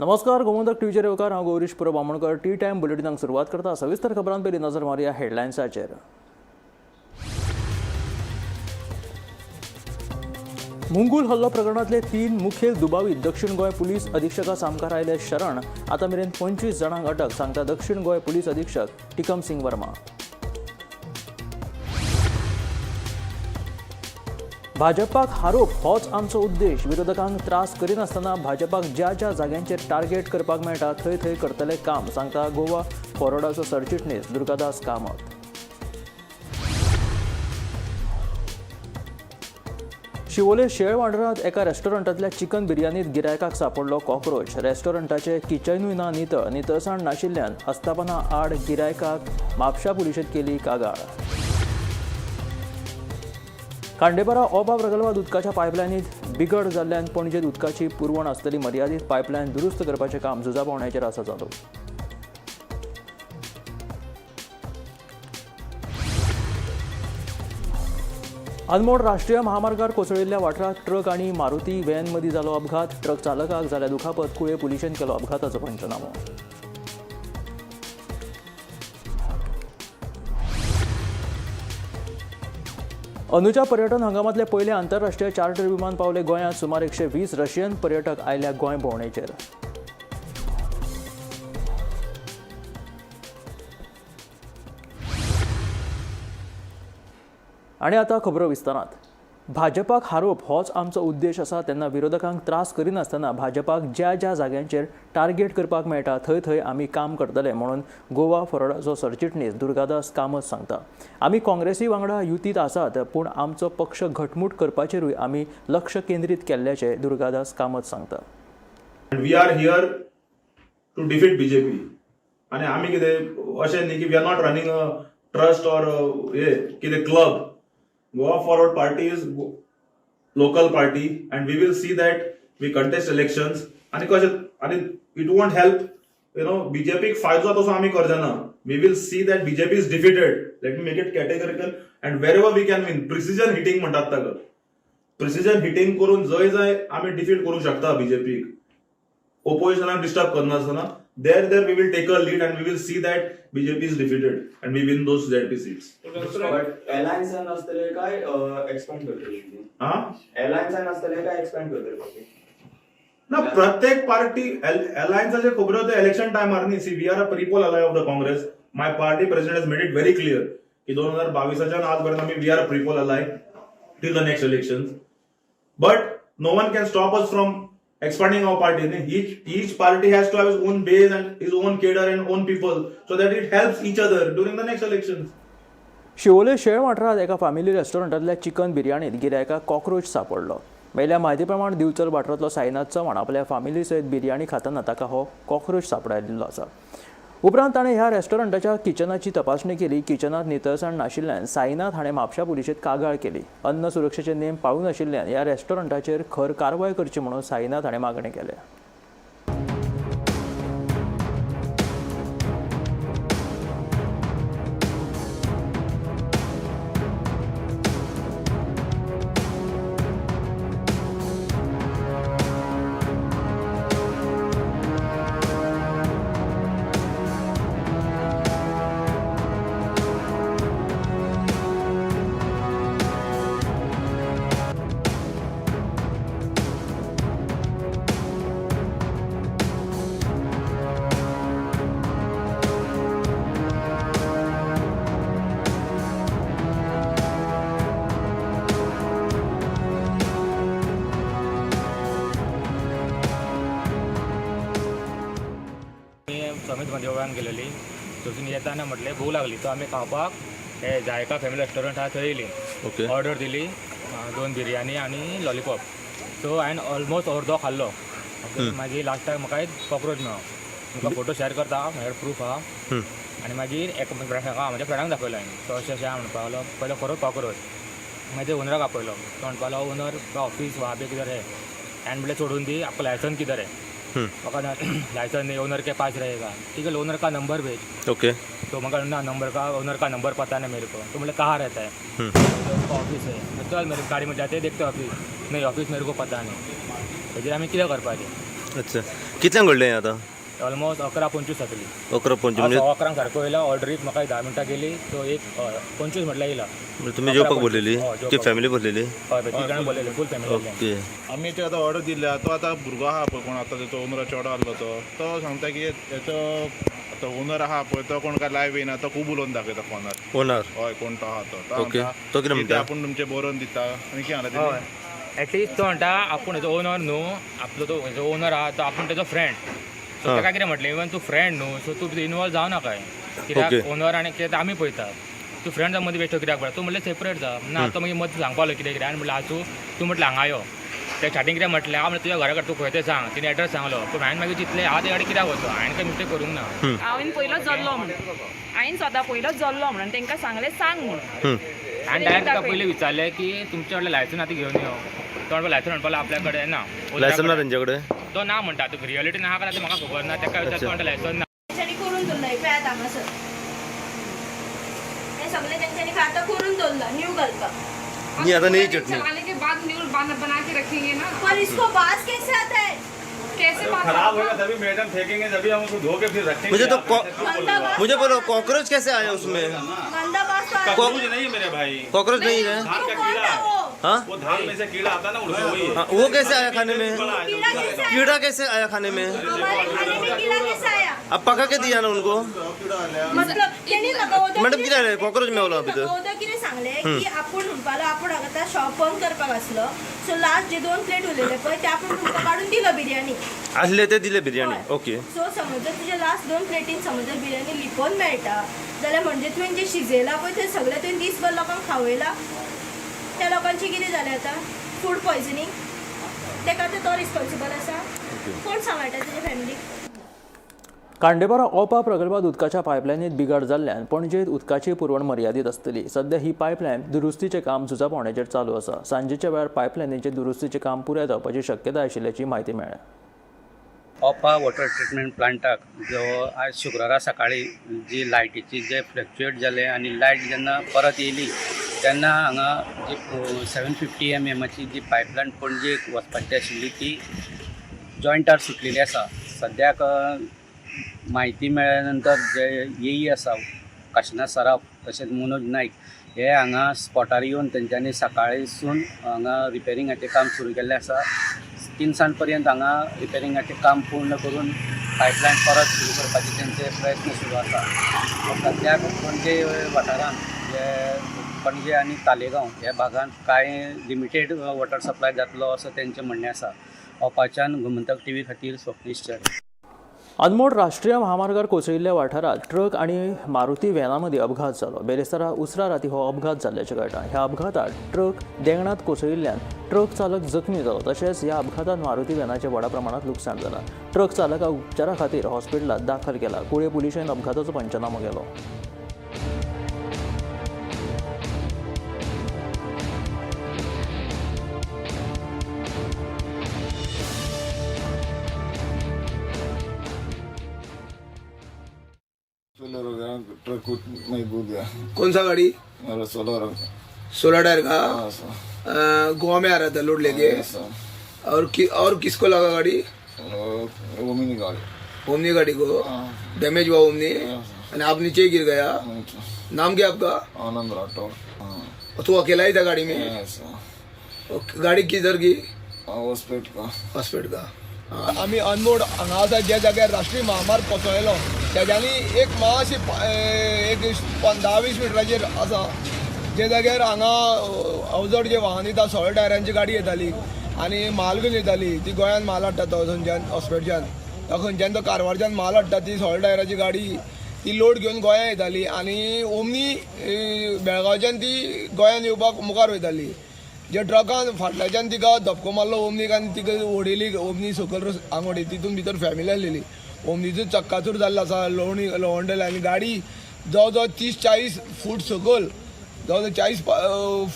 नमस्कार, गोमंतक टीव्हीचेर येवकार हांव गौरीश पुरब आमोणकर. टी टाइम बुलेटिनाक सुरवात करता. सविस्तर खबरां पयलीं नजर मारया हेडलायन्साचेर. मुंगूल हल्लो प्रकरणांतले 3 मुखेल दुबावीत दक्षिण गोंय पुलीस अधीक्षकास आमकार आयले शरण. आतां मेरेन 25 जाणांक अटक, सांगता दक्षिण गोंय पुलीस अधीक्षक टिकम सिंग वर्मा. भाजपाक हारोप होच आमचो उद्देश. विरोधकांक त्रास करिनासतना भाजपाक ज्या ज्या जाग्यांचेर टार्गेट करपाक मेळटा थंय थंय करतले काम, सांगता गोवा फॉरवर्डाचो सरचिटणीस दुर्गादास कामत. शिवोले शेळ वाठारांत एका रेस्टॉरंटांतल्या चिकन बिर्याणीत गिरायकाक सांपडलो कॉक्रोच. रेस्टॉरंटाचे किचनूय ना नितळ. नितळसाण नाशिल्ल्यान अस्थापना आड गिरायकाक म्हापशा पुलिशेंत केली कागाळ. खांडेपारा ओबा प्रकल्पात उदकाच्या पायपलायनीत बिगड जाल्ल्यान पणजेत उदकाची पुरवण आसतली मर्यादीत पायपलायन दुरुस्त करपाचें काम झुजा पावंड्याचेर आसा चालू. अनमोड राष्ट्रीय महामार्गार कोसळिल्ल्या वाठारात ट्रक आनी मारुती व्हॅन मदीं जालो अपघात. ट्रक चालकाक जाल्या दुखापत. कुळे पुलिशेन केलो अपघाताचो पंचनामो. अंदूच्या पर्यटन हंगामांतले पयले आंतरराष्ट्रीय चार्टर विमान पावले गोंयांत. सुमार 120 रशियन पर्यटक आयल्या गोंय भोंवडेचेर. आनी आतां खबरो विस्तारांत. भाजपाक हारोप होच आमचो उद्देश आसा तेन्ना विरोधकांक त्रास करिनासतना भाजपाक ज्या ज्या जाग्यांचेर टार्गेट करपाक मेळटा थंय थंय आमी काम करतले म्हणून गोवा फॉरवर्डाचो सरचिटणीस दुर्गादास कामत सांगता. आमी काँग्रेसी वांगडा युतीत आसात, पूण आमचो पक्ष घटमूट करपाचेरूय आमी लक्ष केंद्रीत केल्ल्याचे दुर्गादास कामत सांगता. We are here to defeat BJP. आनी आमी कितें अशें न्ही की we are not running a trust or कितें club. Goa Forward Party is local party and we will see that we contest elections and it won't help BJP फायदो तसो आमी Karjana. We will see that BJP is defeated. Let me make it categorical and wherever we can win. Precision hitting म्हणतात ताका. Precision hitting करून जय जय आमी defeat करू शकता BJP. Opposition disturb करनासतना there we will take a lead and we will see that BJP is defeated and we win those ZP seats. But alliance नसतले काय expand करतले. alliance नसतले काय एक्सपेंड करतले. ना प्रत्येक पार्टी अलायन्साचे खबरो ते इलेक्शन टायमार न्ही. See we are a prepoll ally of the Congress. My party president has made it very clear की 2022च्यान आज पर्यंत आमी we are a prepoll ally till the next elections. But no one can stop us from expanding our party. Each party has to have its own base and its own cadre and own people so that it helps each other during the next elections. Siolim शेळ वाठारांत एका family रेस्टॉरंटांतल्या chicken बिर्याणीत गिरायकाक cockroach सांपडलो. मेळिल्ल्या म्हायती प्रमाण दिवचल वाठारांतलो साईनाथ चव्हाण आपल्या फॅमिली सयत बिर्याणी खाताना ताका हो कॉक्रोच सांपडायल्लो आसा. उपरांत ताणें ह्या रेस्टॉरंटाच्या किचनाची तपासणी केली. किचनात नितळसाण नाशिल्ल्यान साईनाथ हाणें म्हापशा पुलिशेंत कागाळ केली. अन्न सुरक्षेचे नेम पाळूं नाशिल्ल्यान ह्या रेस्टॉरंटाचेर खर कारवाय करची म्हणून साईनाथ हाणें मागणी केल्या. समीत गोव्यान गेलेली. थंयसून येताना म्हटलें भूक लागली तो आमी खावपाक हे जायका फॅमिली रेस्टॉरंट आहा थंय येयली. ऑर्डर दिली 2 बिर्याणी आनी लॉलीपॉप. सो हांवें ऑलमोस्ट अर्दो खाल्लो. मागीर लास्टाक म्हाका कॉक्रोच मेळ्ळो. तुमकां फोटो शेअर करता, म्हज्यार प्रूफ आहा. आनी मागीर एक म्हाज्या फ्रेंडाक दाखयलो हांवें. तो अशें अशें म्हणपाक लागलो पयलो खरोच कॉक्रोच. मागीर ओनराक आपयलो. तो म्हणपाक लागलो ओनर ऑफिस वहाँ पे किधर है. हांवें म्हणलें सोडून दी, आपका लायसन किधर है. लाइसेंस नहीं, ओनर के पास रहेगा. ठीक है, ओनर का नंबर भेज. ओके. तो मगर ना ओनर का नंबर पता नहीं मेरे को. तो बोले कहाँ रहता है. तो ऑफिस है. चल मेरी गाड़ी में जाते देखते ऑफिस. नहीं ऑफिस मेरे को पता नहीं. फिर हमें कितें करपाचें. अच्छा कितल्यांक घडलें हें आतां ऑलमोस्ट 11:25 जातली 11:25 हांव म्हणजे 11:00 सारको येयला ऑर्डरीक म्हाका 10 मिनटां गेली सो एक 25 म्हटल्यार येयला तुमी जेवपाक बोललेली हय, जेवपाक की फॅमिली बोललेली हय 3 जाणां बोललेले फूल फॅमिली ओके आमी ते आतां ऑर्डर दिल्या तो आतां भुरगो आहा पळय कोण आतां तेचो ओनर चेडो आहलो तो सांगता की तेचो आतां ओनर आहा पळय तो कोण काय लायव्ह येना तो खूब उलोवन दाखयता फोनार ओनर हय कोण तो आहा तो ओके. सांगता तो कितें की ते म्हणटा? आपूण तुमचे बरोवन दिता आनी कितें हय सांगता एटलीस्ट तो म्हणटा आपूण हेजो ओनर न्हू आपलो तो हेजो ओनर आहा तो आपूण तेजो फ्रेंड सो ताका कितें म्हटलें इवन तूं फ्रेंड न्हू सो तूं इनवॉल्व जावं नाकाय कित्याक ओके. ओनर आनी कितें आमी पळयतात तूं फ्रेंड मदीं बेश्टो कित्याक पळय तूं म्हणलें सेपरेट जा ना तो मागीर मदीं सांगपाक लागलो कितें कितें आनी म्हणलें आसूं तूं म्हटलें हांगा यो ते स्टार्टींग कितें म्हटलें हांव तुज्या घरा कडेन तूं खंय तें सांग तिणें एड्रेस सांगलो पूण हांवें मागीर चिंतलें हांव ते गाडी कित्याक वचो हांवें काय मिस्टेक करूंक ना हांवें पयलो जल्लो म्हणून हांवें स्वता पयलो जल्लो म्हणून तांकां सांगलें सांग म्हणून हांवें डायरेक्ट ताका पयलीं विचारलें की तुमचे कडेन लायसन आतां घेवन यो तो म्हणपाक लायसन म्हणपाक आपल्या कडेन ना लायसन ना तेंचे कडेन तो ना म्हणटा तूं रियलिटी ना काय म्हाका खबर ना ताका विचारता म्हणटा लायसन ना तेंच्यांनी करून दवरला पळयात हांगासर हें सगळें तेंच्यांनी खातं करून दवरला न्यू घालपाक नी आतां न्ही चटणी चलाने के बाद न्यू बना के रखेंगे ना पर इसको बास कैसे आता है कैसे बात खराब होगा तभी मैडम फेंकेंगे तभी हम उसको धो के फिर रखेंगे मुझे तो गंदा बास मुझे बोलो कॉकरोच कैसे आया उसमें गंदा बास तो आता है। कॉकरोच नहीं है मेरे भाई कॉकरोच नहीं है धान का तो कौन कीड़ा है वो हाँ वो धान में से कीड़ा आता है ना उसमें वही है हाँ, वो कैसे आया खाने में कीड़ा कैसे आया कीड़ा कैसे आया खाने में हमारे खाने में कीड़ा कैसे आया अब पका के दिया ना उनको मतलब तेणी म्हाका उदक मैडम कितें जालें कॉकरोच मेवलो भितर उदक कितें सांगलें की आपूण म्हणपालो आपूण आतां शॉप बंद करपाक आसलो सो लास्ट जे 2 प्लेट उरलेले पळय ते आपूण तुमकां काडून दिलो बिरयानी आसले ते दिले बिरयानी ओके सो समज जर तुझ्या लास्ट 2 प्लेटीन समज जर बिर्याणी लिपोन मेळटा जाल्यार म्हणजे तुवें जे शिजयला पळय ते सगळें तुवें दीसभर लोकांक खावयला त्या लोकांची कितें जालें आतां फूड पॉयझनिंग तेका आतां तो रिस्पॉन्सिबल आसा कोण सांबाळटा तुज्या फॅमिलीक कांडेपारा ओपा प्रकल्पात उदकाच्या पायपलायनीत बिगाड जाल्ल्यान पणजेत उदकाची पुरवण मर्यादीत आसतली सध्या ही पायपलायन दुरुस्तीचें काम झुजा पावण्याचेर चालू आसा सांजेच्या वेळार पायपलायनीचें दुरुस्तीचें काम पुराय जावपाची शक्यताय आशिल्ल्याची म्हायती मेळ्ळ्या ओपा वॉटर ट्रिटमेंट प्लांटाक जो आज शुक्रारा सकाळी जी लायटीची जे फ्लक्च्युएट जाले आनी लायट जेन्ना परत येयली तेन्ना हांगा जी 750 mmची जी पायपलायन पणजेक वचपाची आशिल्ली ती जॉयंटार सुटलेली आसा सद्याक म्हायती मेळ्ळ्या नंतर जे येई आसा काशिनाथ सराफ तशेंच मनोज नायक हे हांगा स्पॉटार येवन तेंच्यांनी सकाळीसून हांगा रिपेरिंगाचें काम सुरू केल्लें आसा 3 सांज पर्यंत हांगा रिपेरिंगाचें काम पूर्ण करून पायपलायन परत सुरू करपाचे तेंचे प्रयत्न सुरू आसा सद्याक पणजे वाठारांत जे पणजे आनी तालेगांव ह्या भागांत कांय लिमिटेड वॉटर सप्लाय जातलो असो तेंचें म्हणणें आसा ओपाच्यान गोमंतक टीव्ही खातीर स्वप्नीश cher अनमोड राष्ट्रीय महामार्गार कोसळिल्ल्या वाठारात ट्रक आणि मारुती व्हॅना मदीं अपघात जालो बेरेस्तारा उसरा राती हो अपघात जाल्ल्याचें कळटा ह्या अपघातात ट्रक देंगणात कोसळिल्ल्यान ट्रक चालक जखमी जालो तशेंच ह्या अपघातात मारुती व्हॅनाचें व्हडा प्रमाणात लुकसाण जालां ट्रक चालकाक उपचारा खातीर हॉस्पिटलांत दाखल केला कुळे पुलिशेन अपघाताचो पंचनामो केलो ट्रक में कूद गया कौन सा गाड़ी मेरा 16 टायर का हाँ सर गोवा में आ रहा था लोड लेके सर और किसको लगा गाड़ी वो मिनी गाड़ी ओमनी गाड़ी को डैमेज हुआ ओमनी और आप नीचे गिर गया नाम क्या आपका आनंद राठौर और तू अकेला ही था गाड़ी में और गाड़ी किधर की हॉस्पिटल का आम्ही अनमोड हांगा आसा ज्या जाग्यार राष्ट्रीय महामार्ग कोसळ्ळेलो तेज्यांनी एक मातशी एक 15-20 मिटराचेर आसा जे जाग्यार हांगा अवजड जे वाहन येता 16 टायरांची गाडी येताली आनी माल घेवन येताली ती गोंयान माल हाडटा तो थंयच्यान हॉस्पिटलच्यान खंयच्यान तो कारवारच्यान माल हाडटा ती 16 टायराची गाडी ती लोड घेवन गोंयां येताली आनी ओमनी बेळगांवच्यान ती गोंयान येवपाक मुखार वयताली जे ट्रकान फाटल्याच्यान तिका धपको मारलो ओमनीक आनी तिका ओडयली ओमनी सकयल हांगा उडयली तितून भितर फॅमिली आसलेली ओमनीचो चक्काचूर जाल्लो आसा लोवंडेल आनी गाडी जवळ जवळ 30-40 फूट सकयल जवळ 40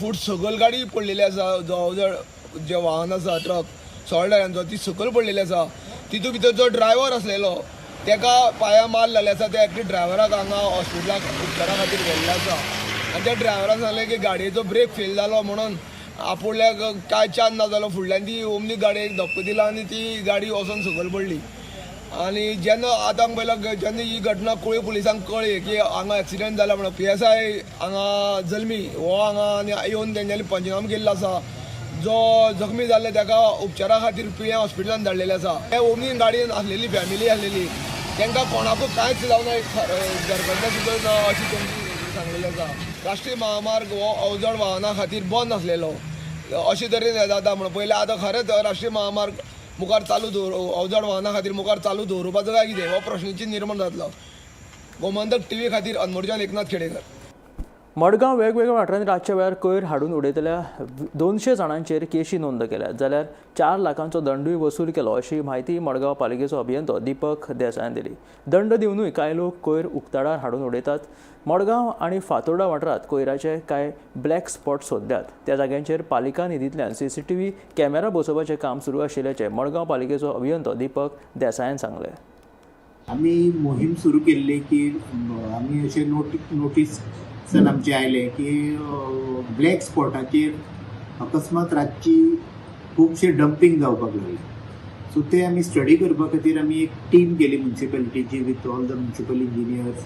फूट सकयल गाडी पडलेली आसा जवळ जवळ जे वाहन आसा ट्रक 16 टायरांचो ती सकयल पडलेली आसा तितून भितर जो ड्रायव्हर आसलेलो तेका पांयां मार जाल्ले आसा त्या एकटे ड्रायव्हराक हांगा हॉस्पिटलाक उपचारा खातीर व्हेल्ले आसा आनी त्या ड्रायव्हरान सांगलें की गाडयेचो ब्रेक फेल जालो म्हणून आपुल्याक काय चान ना जालो फुडल्यान ती ओमनी गाडयेक धपको दिला आनी ती गाडी वचोन सकयल पडली आनी जेन्ना आतां पयलो जेन्ना ही घटना कुळे पुलिसांक कळ्ळी की हांगा एक्सिडेंट जाला म्हणून PSI हांगा जल्मी हो हांगा येवन तेंच्यांनी पंचनामा केल्लो आसा. जो जखमी जाल्ले ताका उपचारा खातीर PA हॉस्पिटलांत धाडलेले आसा. हे ओमनी गाडयेन आसलेली फॅमिली आसलेली तांकां कोणाकूच कांयच जावना घरकन्या सुद्दां ना अशी तेंची सांगलेली आसा. राष्ट्रीय महामार्ग हो अवजड वाहना खातीर बंद आसलेलो अशे तरेन हें जाता म्हणून पयलें आतां खरेंच राष्ट्रीय महामार्ग मुखार चालू अवजड वाहना खातीर मुखार चालू दवरपाचो काय कितें हो प्रश्नाची निर्माण जातलो. गोमंतक TV खातीर अनमोलच्यान एकनाथ खेडेकर. मडगांव वेगवेगळ्या वाठारांनी रातच्या वेळार कोयर हाडून उडयतल्या 200 जाणांचेर केशी नोंद केल्या जाल्यार 4 लाखांचो दंडूय वसूल केलो अशी माहिती मडगांव पालिकेचो अभियंतो दीपक देसायान दिली. दंड दिवनूय कांय लोक कोयर उक्ताडार हाडून उडयतात. मडगांव आनी फातोर्डा वाठारांत कोयराचे कांय ब्लॅक स्पॉट सोदल्यात. त्या जाग्यांचेर पालिका निधींतल्यान CCTV कॅमेरा बसोवपाचें काम सुरू आशिल्ल्याचें मडगांव पालिकेचो अभियंतो दीपक देसायान सांगलें. आमी मोहीम सुरू केल्ली की आमी अशे नोटीस आमचे आयले की ब्लॅक स्पॉटाचेर अकस्मात रातची खुबशे डंपींग जावपाक लागले. सो ते आमी स्टडी करपा खातीर आमी एक टीम केली म्युन्सिपालिटीची with all the municipal engineers,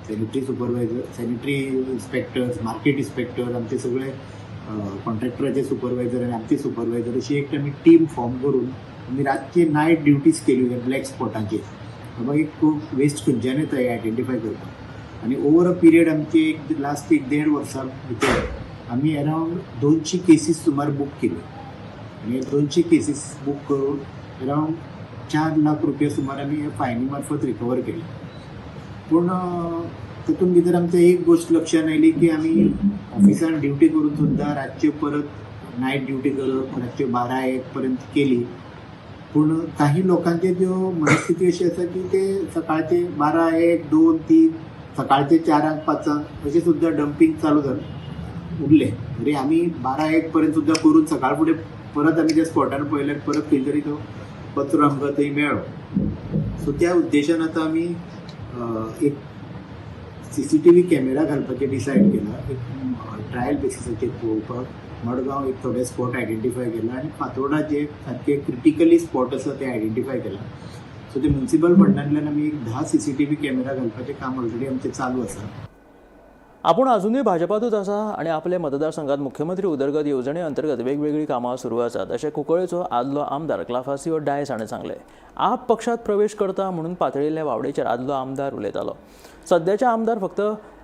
sanitary supervisor, sanitary inspectors, market inspector, आमचे सगळे कॉन्ट्रॅक्टराचे सुपरवायझर आनी आमचे सुपरवायझर अशी एक आमी टीम फॉर्म करून आमी रातची नायट ड्युटीज केल्यो ब्लॅक स्पॉटाचेर. बाबा एक खूब वेस्ट खंयच्यान येता हे आयडेंटिफाय करपाक. आनी ओवर अ पिरियड आमचे एक लास्ट 1.5 वर्सां भितर आमी अरावंड 200 केसीस सुमार बूक केल्यो. आनी 200 केसीस बूक करून अरावंड 4 लाख रुपया सुमार आमी हे फायनी मार्फत रिकवर केले. पूण तातूंत भितर आमच्या एक गोश्ट लक्षांत आयली की आमी ऑफिसान ड्युटी करून सुद्दां रातचे परत नायट ड्युटी करप रातचे 12-1 पर्यंत केली. पूण काही लोकांचे ज्यो मनस्थिती अशी आसा की ते सकाळचे 12-1, 2, 3 सकाळचे 4-5 अशें सुद्दां डंपींग चालू जालें उरले. तरी आमी 12-1 पर्यंत सुद्दां करून सकाळ फुडें परत आमी त्या स्पॉटार पळयल्यार परत खंय तरी तो कचरो आमकां थंय मेळ्ळो. सो त्या उद्देशान आतां आमी एक CCTV कॅमेरा घालपाचें डिसायड केला. एक ट्रायल बेसिसाचेर पळोवपाक मडगांव एक थोडे स्पॉट आयडेंटिफाय केला आनी फातोर्डा जे सारके क्रिटिकली स्पॉट आसा ते आयडेंटिफाय केला. सो ते म्युन्सिपल फंडांतल्यान आमी एक 10 CCTV कॅमेरा घालपाचें काम ऑलरेडी आमचें चालू आसा. आपूण अजूनय भाजपातूच आसा आनी आपल्या मतदारसंघात मुख्यमंत्री उदरगत येवजणे अंतर्गत वेगवेगळी कामां सुरू आसात अशें कुंकळ्ळेचो आदलो आमदार क्लाफासियो डायस हाणें सांगलें. आप पक्षात प्रवेश करता म्हणून पातळिल्ल्या वावडेचेर आदलो आमदार उलयतालो. सद्याचे आमदार फक्त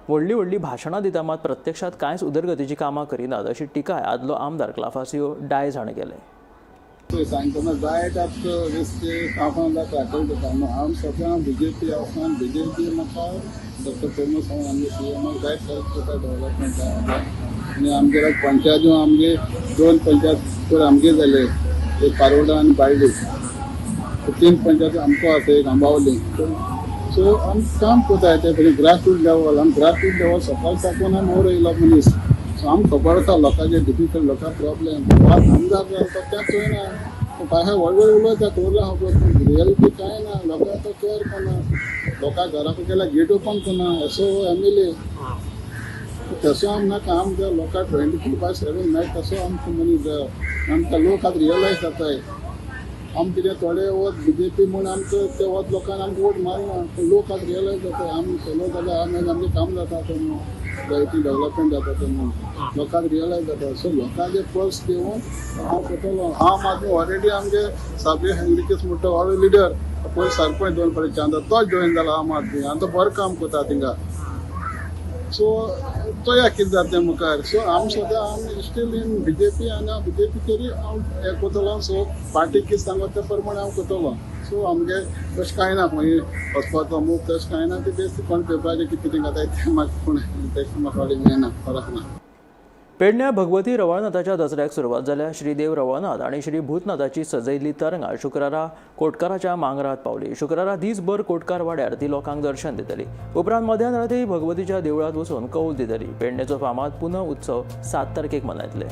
व्हडली व्हडली भाशणां दिता मात प्रत्यक्षात कांयच उदरगतीची कामां करिनात अशी टिकाय आदलो आमदार क्लाफासियो डायस हाणें केलें. सांगतना जायते वेस्टे कामां फाटल जाता. हांव सद्या BJP आसतना BJP म्हाका डॉक्टर प्रमोद सावंत आमगे CMाक जायत हेल्प करता डेव्हलपमेंटाक. आनी आमगे पंचायत्यो आमगे 2 पंचायत आमगे जाले, एक पारोडा आनी बाळ्ळी. 3 पंचायत आमकां आसा, एक आंबावली. सो आमी काम करता ते पयलीं ग्रासरूट लेवल. आमी ग्रासरूट लेवल सकाळ साकून आमी वयर येयलो मनीस. सो आमकां खबर आसा लोकांचे डिफिकल्ट लोकां प्रॉब्लेम. आमदार जाता तें चोयना. काय व्हडले उलयता थोडे खबर रियलिटी कांय ना. लोकां तो केअर करना. लोकां घराक गेल्यार गेट ओपन करना. असो MLA तसो आम नाका. आमकां लोकां 24/7 मेळटा तसो आमकां मनीस जाय. आमकां लोक आतां रियलायज जाताय. आम कितें थोडे वत BJP म्हूण आमकां ते वत लोकांनी आमकां वोट मारना. लोक आतां रियलायज जाताय आमी चलो जाल्यार आमचें काम जाता तेन्ना जायती डेव्हलपमेंट जाता तेन्ना लोकांक रियलायज जाता. सो लोकांचे पर्स घेवन हांव करतलो. आम आदमी ऑलरेडी आमगे साबे हेंड्रिकेस म्हणटा हो लिडर पयलीं सरपंच 2 फावटी चांदा तोच जॉयन जाला आम आदमी आनी तो बरें काम करता थिंगा. सो तो या कितें जाता मुखार. सो आम सद्या आमी स्टील इन BJP आनी BJP तरी हांव हें करतलो. सो पार्टी कितें सांगता ते प्रमाणे हांव करतलो. सो आमगे तशें कांय ना खंय वचपाचो मूग तशें कांय ना. ते बेस्ट कोण पेपराचेर कितें घाताय तें म्हाका कोण तें म्हाका वाडी मेळना फरक ना. पेडण्या भगवती रवळनाथाच्या दसऱ्याक सुरवात जाल्या. श्रीदेव रवळनाथ आनी श्री भूतनाथाची सजयल्ली तरंगा शुक्रारा कोटकाराच्या मांगरात पावली. शुक्रारा दीसभर कोटकार वाड्यार ती लोकांक दर्शन दितली. उपरांत मध्यान राती भगवतीच्या देवळांत वचून कौल दितली. पेडण्याचो फामाद पुनव उत्सव 7 तारखेक मनायतले.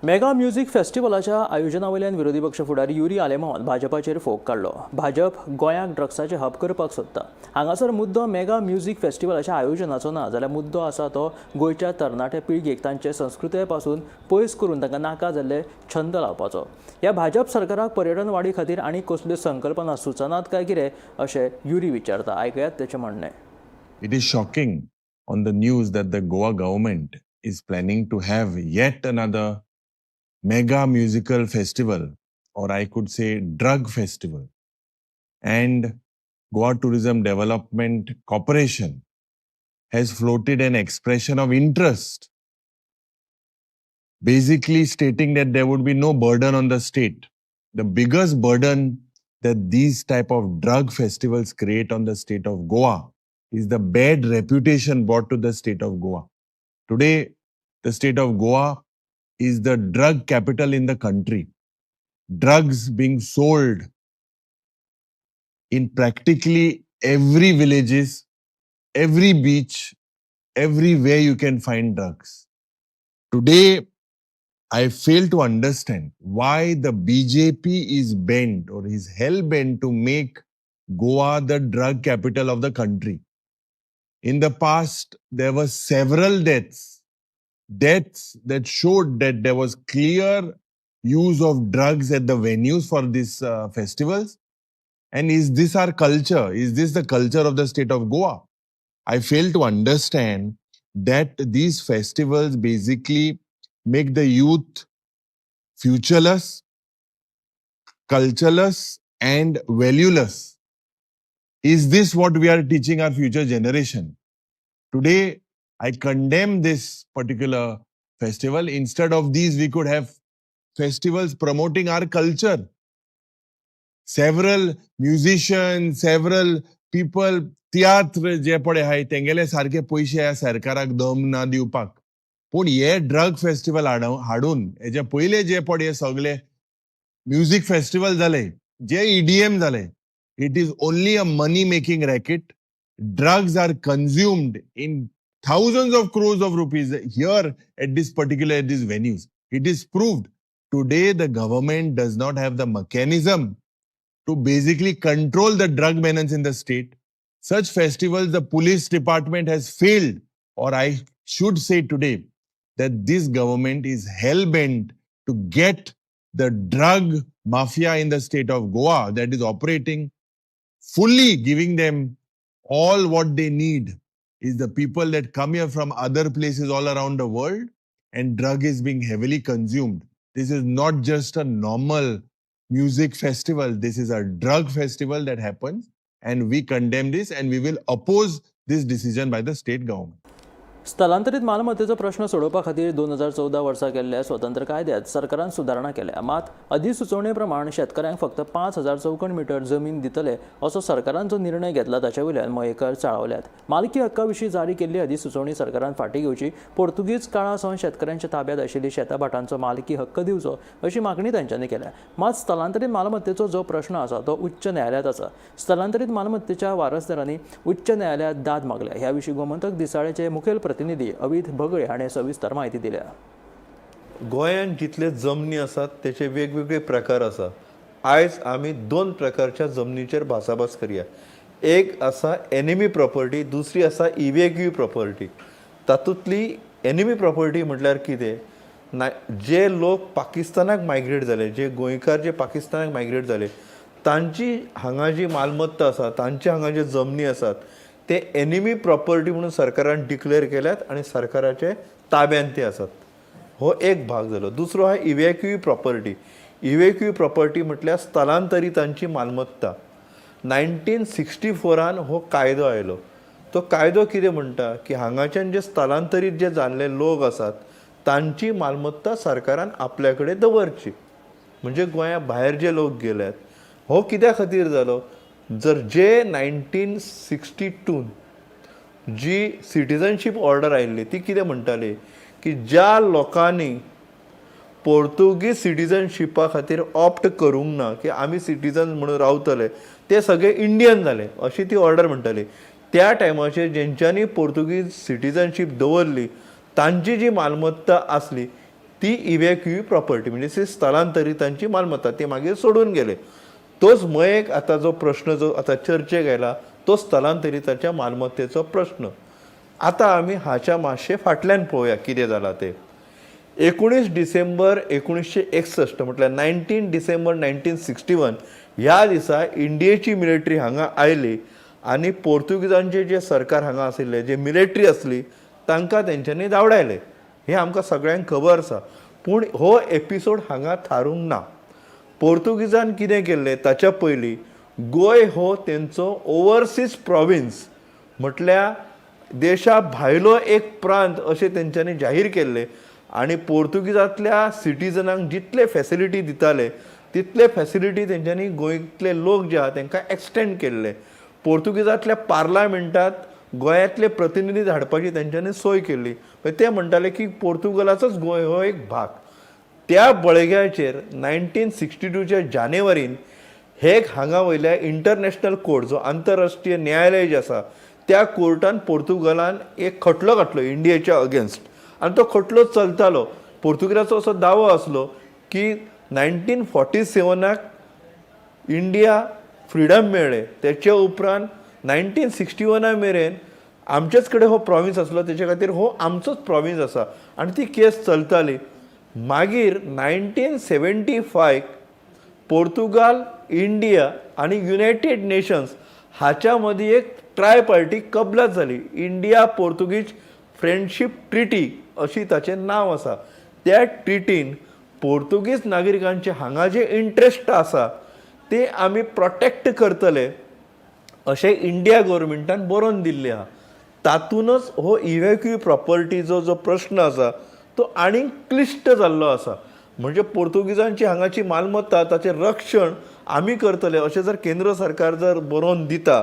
मेगा म्युझिक फेस्टिवलाच्या आयोजना वयल्यान विरोधी पक्ष फुडारी युरी आलेमावन भाजपाचेर फोग काडलो. भाजप गोंयाक ड्रग्साचे हब करपाक सोदता. हांगासर मुद्दो मेगा म्युझिक फेस्टिवलाच्या आयोजनाचो ना, जाल्यार मुद्दो आसा तो गोंयच्या तरणाट्या पिळगेक तांचे संस्कृताये पासून पयस करून तांकां नाका जाल्ले छंद लावपाचो. ह्या भाजप सरकाराक पर्यटन वाडी खातीर आनी कसल्यो संकल्पना सुचनात काय कितें अशें युरी विचारता. आयकयात तेचें म्हणणें. It is shocking on the news that the Goa government is planning to have yet another mega musical festival, or I could say drug festival. And Goa Tourism Development Corporation has floated an expression of interest, basically stating that there would be no burden on the state. The biggest burden that these type of drug festivals create on the state of Goa is the bad reputation brought to the state of Goa. Today, the state of Goa is the drug capital in the country. Drugs being sold in practically every villages, every beach, everywhere you can find drugs. Today, I fail to understand why the BJP is bent or is hell-bent to make Goa the drug capital of the country. In the past, there were several deaths that showed that there was clear use of drugs at the venues for these festivals. And is this our culture? Is this the culture of the state of Goa? I fail to understand that these festivals basically make the youth futureless, cultureless, and valueless. Is this what we are teaching our future generation? Today, I condemn this particular festival. Instead of these, we could have festivals promoting our culture. Several musicians, several people, tiatr जे पडे हाय तेंगेले सारखे पैसे ह्या सरकाराक दम ना दिवपाक. पूण हे ड्रग फेस्टिवल हाडून हेजे पयले जे पडे सगळे म्युझिक फेस्टिवल जाले, जे EDM जाले, it is only a money-making racket. Drugs are consumed in thousands of crores of rupees here at these venues. It is proved. Today, the government does not have the mechanism to basically control the drug menace in the state. Such festivals, the police department has failed, or I should say today, that this government is hell-bent to get the drug mafia in the state of Goa that is operating, fully giving them all what they need is the people that come here from other places all around the world, and drug is being heavily consumed. This is not just a normal music festival. This is a drug festival that happens, and we condemn this and we will oppose this decision by the state government. स्थलांतरीत मालमत्तेचो प्रश्न सोडोवपा खातीर 2014 वर्सा केल्ल्या स्वतंत्र कायद्यात सरकारान सुदारणा केल्या. मात अधिसुचोवणे प्रमाण शेतकऱ्यांक फक्त 5,000 चौखण मीटर जमीन दितले असो सरकारान जो निर्णय घेतला ताचे वयल्यान मोहेकर चाळवल्यात. मालकी हक्का विशीं जारी केल्ली अधिसुचोवणी सरकारान फाटीं घेवची, पोर्तुगीज काळासावन शेतकऱ्यांच्या ताब्यात आशिल्ली शेतां भाटांचो मालकी हक्क दिवचो अशी मागणी तांच्यांनी केल्या. मात स्थलांतरीत मालमत्तेचो जो प्रश्न आसा तो उच्च न्यायालयात आसा. स्थलांतरीत मालमत्तेच्या वारसदारांनी उच्च न्यायालयात दाद मागल्या. ह्या विशीं गोमंतक दिसाळेचे मुखेल प्रतिनिधी अवित भगळे हाणें सविस्तर म्हायती दिल्या. गोंयांत जितले जमनी आसात तेचे वेगवेगळे प्रकार आसा. आयज आमी 2 प्रकारच्या जमनीचेर भासाभास करया. एक आसा एनिमी प्रॉपर्टी, दुसरी आसा इव्हेक्यू प्रॉपर्टी. तातूंतली एनिमी प्रॉपर्टी म्हटल्यार कितें, जे लोक पाकिस्तानाक मायग्रेट जाले, जे गोंयकार जे पाकिस्तानाक मायग्रेट जाले, तांची हांगा जी मालमत्ता आसा, तांचे हांगा जे जमनी आसात ते एनिमी प्रॉपर्टी म्हणून सरकारान डिक्लेअर केल्यात आणि सरकाराचे ताब्यात ते आसात. हो एक भाग जालो. दुसरो हा इव्हॅक्यू प्रॉपर्टी. इव्हॅक्यू प्रॉपर्टी म्हटल्यार स्थलांतरितांची मालमत्ता. 1964 हो कायदो आयलो. तो कायदो कितें म्हणटा की हांगाच्यान जे स्थलांतरीत जे जाल्ले लोक आसात तांची मालमत्ता सरकारान आपल्या कडेन दवरची. म्हणजे गोंया भायर जे लोक गेल्यात, हो कित्या खातीर जालो, जर जे 1962 जी सिटिझनशीप ऑर्डर आयिल्ली ती कितें म्हणटाली की ज्या लोकांनी पोर्तुगीज सिटिझनशिपा खातीर ऑप्ट करूंक ना की आमी सिटिझन म्हणून रावतले, ते सगळे इंडियन जाले अशी ती ऑर्डर म्हणटाली. त्या टायमाचेर जेंच्यांनी पोर्तुगीज सिटिझनशीप दवरली तांची जी मालमत्ता आसली ती इव्हॅक्यू प्रॉपर्टी म्हणजे ती स्थलांतरितांची मालमत्ता ते मागीर सोडून गेले. तोच मयेक आता जो प्रश्न जो आता चर्चेक आयला तो स्थलांतरिताच्या मालमत्तेचो प्रश्न. आता आमी हाच्या मातशें फाटल्यान पळोवया कितें जालां तें. 19 डिसेंबर 1961 म्हटल्यार 19 डिसेंबर 1961 ह्या दिसा इंडियेची मिलिटरी हांगा आयली आनी पोर्तुगीजांचे जे सरकार हांगा आशिल्ले जे मिलिटरी आसली तांकां तेंच्यांनी धांवडायले. हें आमकां सगळ्यांक खबर आसा. पूण हो एपिसोड हांगा थारूंक ना. पोर्तुगीजान कितें केल्लें ताच्या पयलीं गोंय हो तेंचो ओवरसीज प्रॉविन्स म्हटल्यार देशा भायलो एक प्रांत अशें तेंच्यांनी जाहीर केल्लें आनी पोर्तुगीजांतल्या सिटिजनांक जितले फॅसिलिटी दिताले तितले फॅसिलिटी तेंच्यांनी गोंयतले लोक जे आहा तांकां एक्सटेंड केल्ले. पोर्तुगीजांतल्या पार्लामेंटांत गोंयांतले प्रतिनिधी धाडपाची तेंच्यांनी सोय केल्ली. ते म्हणटाले की पोर्तुगालाचोच गोंय हो एक भाग. त्या बळग्याचेर 1962च्या जानेवारीन हेक हांगा वयल्या इंटरनॅशनल कोर्ट जो आंतरराष्ट्रीय न्यायालय जे आसा त्या कोर्टान पोर्तुगालान एक खटलो घातलो इंडियेच्या अगेन्स्ट आनी तो खटलो चलतालो. पोर्तुगीजाचो असो दावो आसलो की 1947 इंडिया फ्रिडम मेळ्ळें तेचे उपरांत 1961 मेरेन आमचेच कडेन हो प्रॉविन्स आसलो तेचे खातीर हो आमचोच प्रॉविन्स आसा आनी ती केस चलताली. मागीर 1975 पोर्तुगाल इंडिया आनी युनायटेड नेशन्स हाच्या मदीं एक ट्रायपार्टी कबलात जाली. इंडिया पोर्तुगीज फ्रेंडशीप ट्रिटी अशी ताचें नांव आसा. त्या ट्रिटीन पोर्तुगीज नागरिकांचे हांगा जे इंट्रस्ट आसा ते आमी प्रोटेक्ट करतले अशें इंडिया गव्हर्मेंटान बरोवन दिल्लें आहा. तातूनच हो इव्हॅक्यू प्रॉपर्टीचो जो प्रश्न आसा तो आनीक क्लिश्ट जाल्लो आसा. म्हणजे पोर्तुगीजांची हांगाची मालमत्ता ताचें रक्षण आमी करतले अशें जर केंद्र सरकार जर बरोवन दिता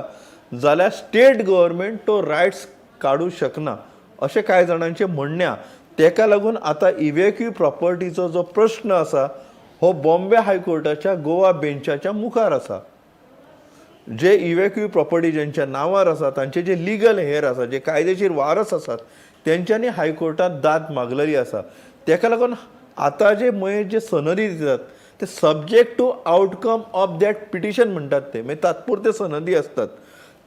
जाल्यार स्टेट गव्हर्मेंट तो रायट्स काडूं शकना अशें कांय जाणांचें म्हणणें आहा. तेका लागून आतां इव्हॅक्यू प्रॉपर्टीचो जो प्रश्न आसा हो बॉम्बे हायकोर्टाच्या गोवा बेंचाच्या मुखार आसा. जे इव्हॅक्यू प्रॉपर्टी ज्यांच्या नांवार आसा तांचे जे लिगल हेर आसा जे कायदेशीर वारस आसात तेंच्यांनी हायकोर्टात दाद मागलेली आसा. तेका लागून आतां जे सनदी दितात ते subject to outcome of that petition म्हणटात ते म्हणजे तात्पुरते सनदी असतात.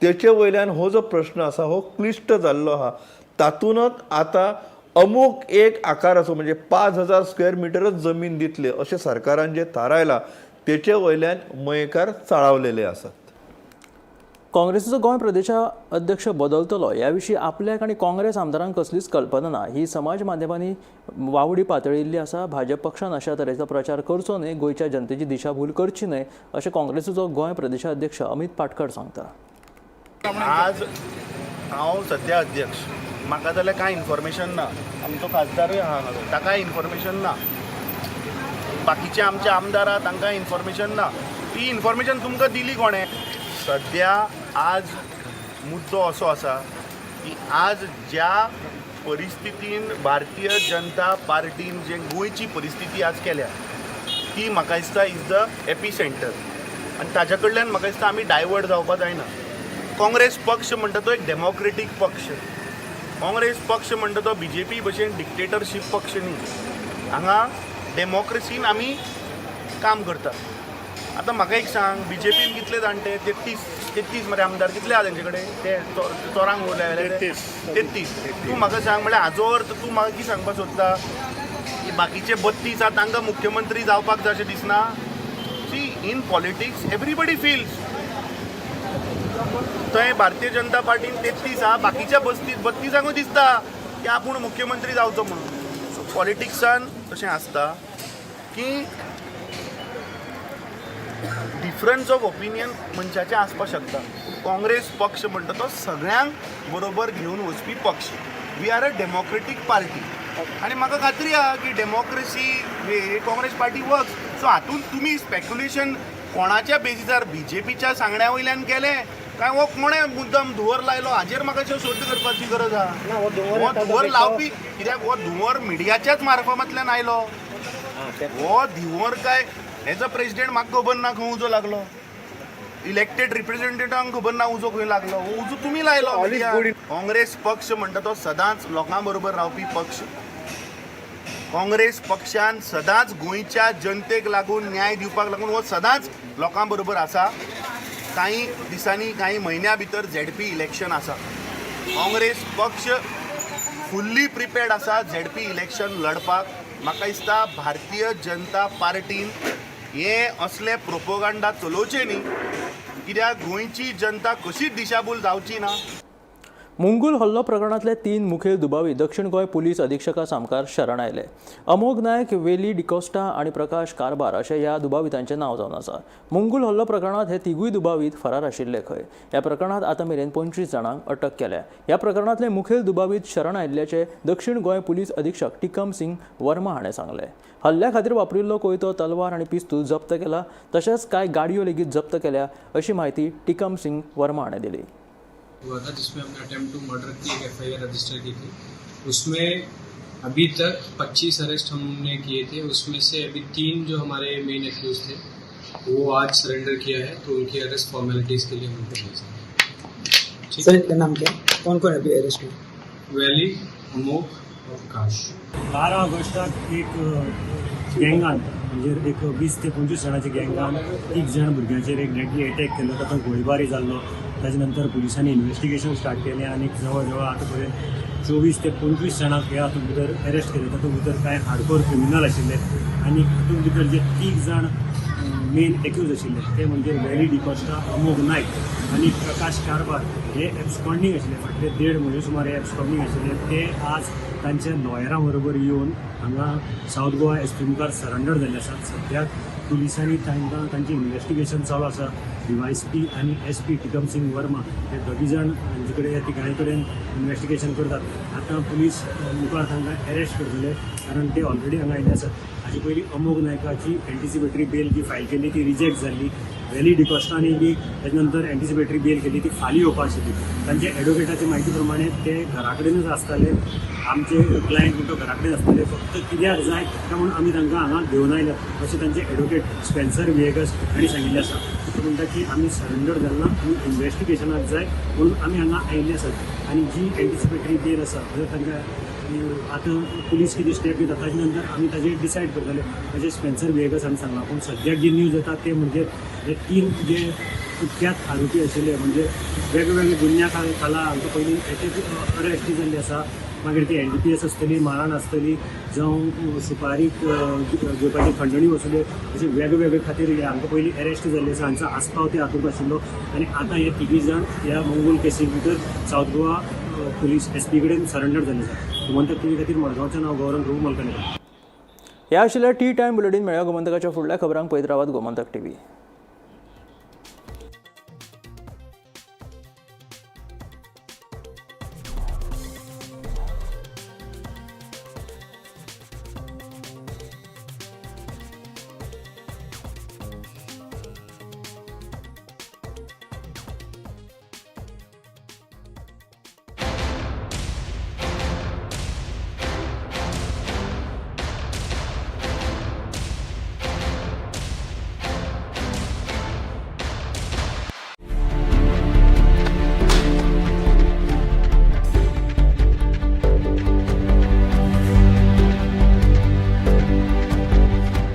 तेचे वयल्यान हो जो प्रश्न आसा हो क्लिश्ट जाल्लो आहा. तातूनच आतां अमूक एक आकाराचो म्हणजे 5000 स्क्वेअर मिटरच जमीन दितले अशें सरकारान जे थारायला तेचे वयल्यान मयेकार चाळावलेले आसात. काँग्रेसीचो गोंय प्रदेशा अध्यक्ष बदलतलो ह्या विशीं आपल्याक आनी काँग्रेस आमदारांक कसलीच कल्पना ना. ही समाज माध्यमांनी वावडी पातळिल्ली आसा. भाजप पक्षान अशा तरेचो प्रचार करचो न्हय, गोंयच्या जनतेची दिशाभूल करची न्हय अशें काँग्रेसीचो गोंय प्रदेशा अध्यक्ष अमित पाटकर सांगता. आज हांव सध्या अध्यक्ष, म्हाका जाल्यार कांय इन्फॉर्मेशन ना. आमचो खासदारूय आहा ताकाय इन्फॉर्मेशन ना. बाकीचे आमचे आमदार आहा तांकां इन्फॉर्मेशन ना. ती इन्फॉर्मेशन तुमकां दिली कोणें? सध्या आज मुद्दो असो आसा की आज ज्या परिस्थितीन भारतीय जनता पार्टीन जे गोंयची परिस्थिती आज केल्या ती म्हाका दिसता इज द एपी सेंटर आनी ताच्या कडल्यान म्हाका दिसता आमी डायवर्ट जावपा जायना. काँग्रेस पक्ष म्हणटा तो एक डेमोक्रेटीक पक्ष. काँग्रेस पक्ष म्हणटा तो BJP भशेन डिक्टेटरशीप पक्ष न्ही. हांगा डेमोक्रेसीन आमी काम करतात. आतां म्हाका एक सांग, BJPन कितले जाणटे 33 मरे आमदार कितले आहा तेंचे कडेन? ते चोरांक उरले 33. तूं म्हाका सांग म्हळ्यार हाजो अर्थ तूं म्हाका कितें सांगपाक सोदता की बाकीचे 32 आहा तांकां मुख्यमंत्री जावपाक जाय अशें दिसना? See in politics everybody feels. थंय भारतीय जनता पार्टीन 33 आहा, बाकीच्या 32 दिसता की आपूण मुख्यमंत्री जावचो म्हणून. सो पॉलिटिक्सान तशें आसता की डिफरन्स ऑफ ओपिनियन मनशाचे आसपाक शकता. काँग्रेस पक्ष म्हणटा तो सगळ्यांक बरोबर घेवन वचपी पक्ष. We are a democratic party आनी म्हाका खात्री आहा की democracy Congress party works. So हातूंत तुमी स्पेक्युलेशन कोणाच्या बेजिसार BJPच्या सांगण्या वयल्यान केलें काय हो कोणें मुद्दम धुंवर लायलो हाजेर म्हाका शोध करपाची गरज आहा. हो धुंवर लावपी कित्याक हो धुंवर मिडियाच्याच मार्फतांतल्यान आयलो. हो धुंवर काय हेजो प्रेसिडेंट म्हाका खबर ना खंय उजो लागलो. इलेक्टेड रिप्रेझेंटेटिव्हांक खबर ना उजो खंय लागलो. उजो तुमी लायलो. काँग्रेस पक्ष म्हणटा तो सदांच लोकां बरोबर रावपी पक्ष. काँग्रेस पक्षान सदांच गोंयच्या जनतेक लागून न्याय दिवपाक लागून हो सदांच लोकां बरोबर आसा. काही दिसांनी काही म्हयन्या भितर ZP इलेक्शन आसा. काँग्रेस पक्ष फुल्ली प्रिपेर्ड आसा ZP इलेक्शन लडपाक. म्हाका दिसता भारतीय जनता पार्टीन हे असले प्रोपोगंडा चलोवचे न्ही, कित्याक गोंयची जनता कशीच दिशाभूल जावची ना. मुंगूल हल्लो प्रकरणातले 3 मुखेल दुबावी दक्षिण गोंय पुलीस अधीक्षका सामकार शरण आयले. अमोग नायक, वेली डिकोस्टा आणि प्रकाश कारबार अशें ह्या दुबावितांचें नांव जावन आसा. मुंगूल हल्लो प्रकरणात हे 3 दुबावीत फरार आशिल्ले खंय. ह्या प्रकरणात आतां मेरेन 25 जाणांक अटक केल्या. ह्या प्रकरणातले मुखेल दुबावीत शरण आयिल्ल्याचे दक्षिण गोंय पुलीस अधीक्षक टिकम सिंग वर्मा हाणें सांगलें. हल्ल्या खातीर वापरिल्लो कोयतो, तलवार आनी पिस्तूल जप्त केला. तशेंच कांय गाडयो लेगीत जप्त केल्या अशी माहिती टिकम सिंग वर्मा हाणें दिली. हुआ था जिसमें हमने अटेम्प्ट टू मर्डर की एक FIR रजिस्टर की थी. उसमें अभी तक 25 अरेस्ट हमने किए थे. उसमें से अभी 3 जो हमारे मेन एक्यूज थे वो आज सरेंडर किया है, तो उनकी अरेस्ट फॉर्मेलिटीज के लिए हम उनको भेजेंगे. सर इनका नाम क्या, कौन कौन अभी अरेस्ट हुआ? वैली, अमोक और प्रकाश. 12 ऑगस्टाक एक गँगान म्हणजे एक 20 ते 25 जाणांच्या गँगान 3 जाण भुरग्यांचेर एक डेडली अटॅक केलो. तातूंत गोळीबारी जाल्लो. ताजे नंतर पुलिसांनी इन्व्हेस्टिगेशन स्टार्ट केलें आनी जवळ जवळ आतां पर्यंत 24 ते 25 जाणांक ह्या हातूंत भितर अरेस्ट केले. तातूंत भितर कांय हार्डकोर क्रिमिनल आशिल्ले आनी हातूंत भितर जे 3 जाण मेन एक्यूज आशिल्ले ते म्हणजे वेली डिकोस्टा, अमोग नायक आनी प्रकाश कारबार हे एब्सकॉन्डिंग आशिल्ले. फाटले 1.5 म्हयने सुमार एब्सकॉन्डिंग आशिल्ले. ते आज तांच्या लॉयरां बरोबर येवन हांगा सावथ गोवा SP मुखार सरेंडर जाल्ले आसात. सद्याक पुलिसांनी तांकां तांचें इन्व्हेस्टिगेशन चालू आसा. DYSP आनी SP टिकम सिंग वर्मा हे 2 जाण हांचे कडेन तिगांय कडेन इन्व्हेस्टिगेशन करतात. आतां पुलीस मुखार तांकां अरेस्ट करतले कारण ते ऑलरेडी हांगा आयिल्ले आसात. हाचे पयलीं अमोग नायकाची एंटिसिपेटरी बेल जी फायल केल्ली ती रिजेक्ट जाल्ली. वेली डिकोस्टानी बी ताजे नंतर एंटिसिपेटरी बेल केली ती फाल्यां येवपा आशिल्ली. तांचे एडवोकेटाचे म्हायती प्रमाणे ते घरा कडेनच आसताले. आमचे क्लायंट म्हणटा घरा कडेन आसताले. फक्त कित्याक जाय काय म्हणून आमी तांकां हांगा घेवन आयल्या अशें तांचे एडवोकेट स्पेन्सर विएगस हांणी सांगिल्लें आसा. ते म्हणटा की आमी सरेंडर जालना, आमी इन्व्हेस्टिगेशनाक जाय म्हणून आमी हांगा आयिल्ले आसात. आनी जी एंटिसिपेटरी बेल आसा जर तांकां आतां पुलीस कितें स्टेप घेता ताजे नंतर आमी ताजेर डिसायड करतले अशें स्पेन्सर विएगस हांणी सांगलां. पूण सद्याक जी न्यूज येता ते म्हणजे हे 3 जे कुख्यात आरोपी आशिल्ले म्हणजे वेगवेगळे गुन्ह्या खाला हांकां पयलीं अरेस्ट जाल्ले आसा. मागीर ती NDPS आसतली, मारण आसतली, जावं सुपारीक घेवपाची खंडणी वसुली अशे वेगवेगळे खातीर हांकां पयलीं अरेस्ट जाल्ले आसा. हांचो आस्पाव ते हातूंत आशिल्लो आनी आतां हे 3 जाण ह्या मंगूल केसी भितर सावथ गोवा पुलीस SP कडेन सरेंडर जाल्ले आसा. गोमंतक TV खातीर मडगांवचें नांव गौरव प्रभू मलकानेकर. ह्या आशिल्ल्या टी टायम बुलेटीन मेळ्या गोमंतकाच्या फुडल्या खबरांक पळयत रावात गोमंतक TV.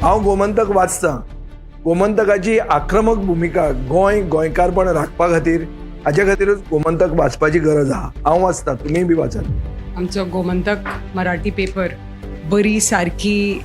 हांव गोमंतक वाचतां. गोमंतकाची आक्रमक भुमिका गोंयकारपण राखपा खातीर हाचे खातीरच गोमंतक वाचपाची गरज आहा. हांव वाचतां, तुमीय बी वाचात. आमचो गोमंतक मराठी पेपर बरी सारकी